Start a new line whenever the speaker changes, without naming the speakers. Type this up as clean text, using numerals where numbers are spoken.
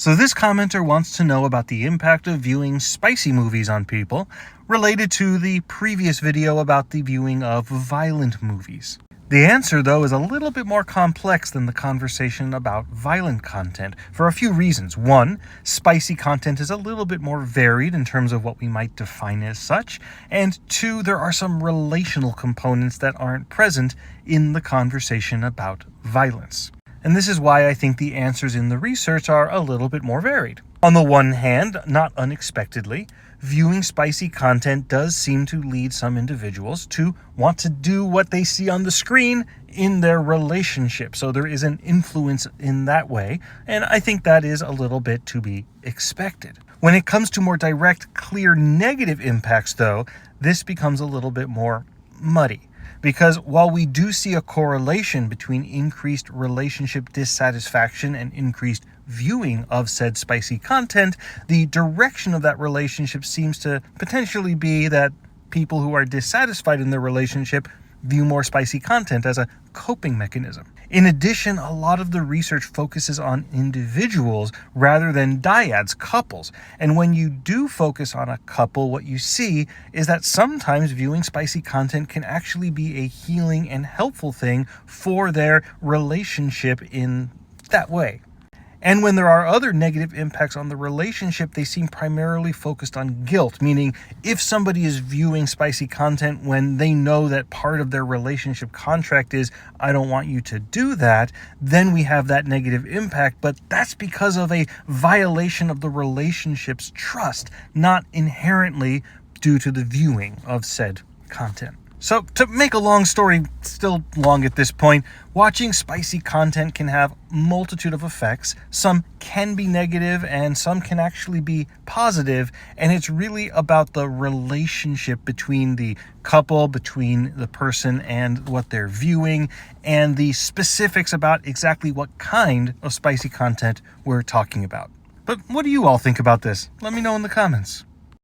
So this commenter wants to know about the impact of viewing spicy movies on people, related to the previous video about the viewing of violent movies. The answer, though, is a little bit more complex than the conversation about violent content for a few reasons. One, spicy content is a little bit more varied in terms of what we might define as such. And two, there are some relational components that aren't present in the conversation about violence. And this is why I think the answers in the research are a little bit more varied. On the one hand, not unexpectedly, viewing spicy content does seem to lead some individuals to want to do what they see on the screen in their relationship. So there is an influence in that way, and I think that is a little bit to be expected. When it comes to more direct, clear negative impacts, though, this becomes a little bit more muddy. Because while we do see a correlation between increased relationship dissatisfaction and increased viewing of said spicy content, the direction of that relationship seems to potentially be that people who are dissatisfied in their relationship view more spicy content as a coping mechanism. In addition, a lot of the research focuses on individuals rather than dyads, couples. And when you do focus on a couple, what you see is that sometimes viewing spicy content can actually be a healing and helpful thing for their relationship in that way. And when there are other negative impacts on the relationship, they seem primarily focused on guilt, meaning if somebody is viewing spicy content when they know that part of their relationship contract is, I don't want you to do that, then we have that negative impact. But that's because of a violation of the relationship's trust, not inherently due to the viewing of said content. So to make a long story still long at this point, watching spicy content can have a multitude of effects. Some can be negative and some can actually be positive. And it's really about the relationship between the couple, between the person and what they're viewing, and the specifics about exactly what kind of spicy content we're talking about. But what do you all think about this? Let me know in the comments.